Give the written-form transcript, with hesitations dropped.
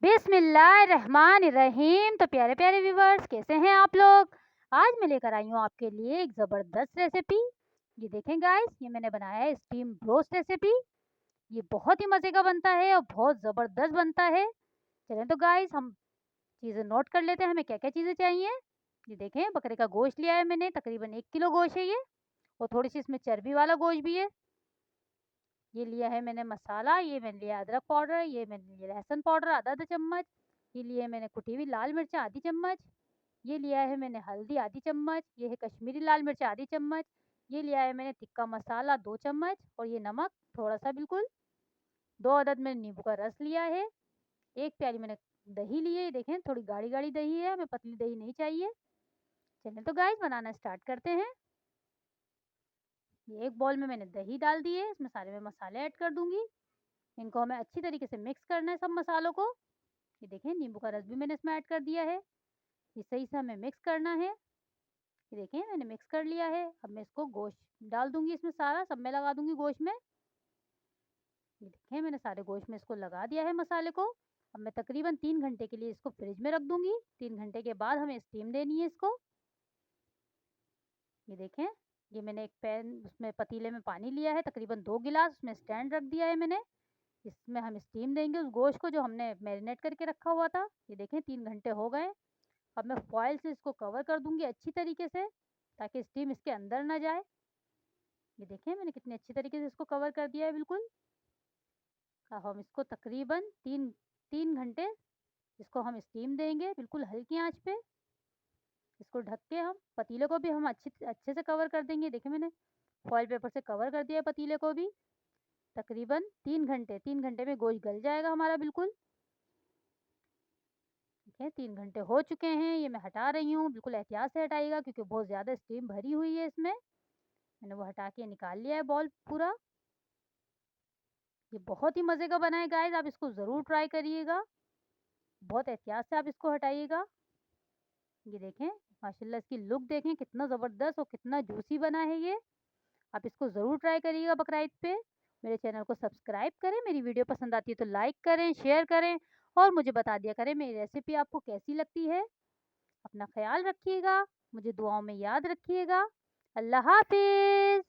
बिस्मिल्लाहिर्रहमानिर्रहीम। तो प्यारे प्यारे व्यूवर्स, कैसे हैं आप लोग। आज मैं लेकर आई हूँ आपके लिए एक ज़बरदस्त रेसिपी। ये देखें गाइस, ये मैंने बनाया है स्टीम रोस्ट रेसिपी। ये बहुत ही मज़े का बनता है और बहुत ज़बरदस्त बनता है। चलें तो गाइस, हम चीज़ें नोट कर लेते हैं, हमें क्या क्या चीज़ें चाहिए। ये देखें, बकरे का गोश्त लिया है मैंने, तकरीबन 1 किलो गोश्त है ये, और थोड़ी सी इसमें चर्बी वाला गोश्त भी है। ये लिया है मैंने मसाला, ये मैंने लिया अदरक पाउडर, ये मैंने लिया लहसुन पाउडर आधा चम्मच, ये लिए मैंने कुटी हुई लाल मिर्च आधी चम्मच, ये लिया है मैंने हल्दी आधी चम्मच, ये है कश्मीरी लाल मिर्च आधी चम्मच, ये लिया है मैंने टिक्का मसाला 2 चम्मच, और ये नमक थोड़ा सा बिल्कुल। 2 अदद मैंने नींबू का रस लिया है। 1 प्याली मैंने दही ली है, ये देखें थोड़ी गाढ़ी गाढ़ी दही है, हमें पतली दही नहीं चाहिए। चलें तो गाइस, बनाना स्टार्ट करते हैं। ये एक बॉल में मैंने दही डाल दी है, इसमें सारे मैं मसाले ऐड कर दूंगी। इनको हमें अच्छी तरीके से मिक्स करना है सब मसालों को। ये देखें, नींबू का रस भी मैंने इसमें ऐड कर दिया है। ये सही से हमें मिक्स करना है। ये देखें, मैंने मिक्स कर लिया है। अब मैं इसको गोश्त डाल दूंगी, इसमें सारा सब मैं लगा दूंगी गोश्त में। ये देखें, मैंने सारे गोश्त में इसको लगा दिया है मसाले को। अब मैं तकरीबन 3 घंटे के लिए इसको फ्रिज में रख दूंगी। 3 घंटे के बाद हमें स्टीम देनी है इसको। ये देखें, ये मैंने एक पैन, उसमें पतीले में पानी लिया है तकरीबन 2 गिलास, उसमें स्टैंड रख दिया है मैंने। इसमें हम स्टीम देंगे उस गोश्त को जो हमने मैरिनेट करके रखा हुआ था। ये देखें, 3 घंटे हो गए। अब मैं फॉइल से इसको कवर कर दूंगी अच्छी तरीके से, ताकि स्टीम इसके अंदर ना जाए। ये देखें, मैंने कितनी अच्छी तरीके से इसको कवर कर दिया है बिल्कुल। अब हम इसको तकरीबन तीन तीन घंटे इसको हम स्टीम देंगे बिल्कुल हल्की आंच पे। इसको ढक के हम पतीले को भी हम अच्छे से कवर कर देंगे। देखिए, मैंने फॉइल पेपर से कवर कर दिया है पतीले को भी। तकरीबन 3 घंटे में गोश्त गल जाएगा हमारा बिल्कुल। ठीक है, 3 घंटे हो चुके हैं। ये मैं हटा रही हूँ, बिल्कुल एहतियात से हटाइएगा क्योंकि बहुत ज़्यादा स्टीम भरी हुई है इसमें। मैंने वो हटा के निकाल लिया है बॉल पूरा। ये बहुत ही मज़े का बना है गाइस, आप इसको ज़रूर ट्राई करिएगा। बहुत एहतियात से आप इसको हटाइएगा। ये देखें, माशाल्लाह इसकी लुक देखें कितना ज़बरदस्त और कितना जूसी बना है ये। आप इसको ज़रूर ट्राई करिएगा बकरा ईद पे। मेरे चैनल को सब्सक्राइब करें, मेरी वीडियो पसंद आती है तो लाइक करें, शेयर करें, और मुझे बता दिया करें मेरी रेसिपी आपको कैसी लगती है। अपना ख्याल रखिएगा, मुझे दुआओं में याद रखिएगा। अल्लाह हाफिज़।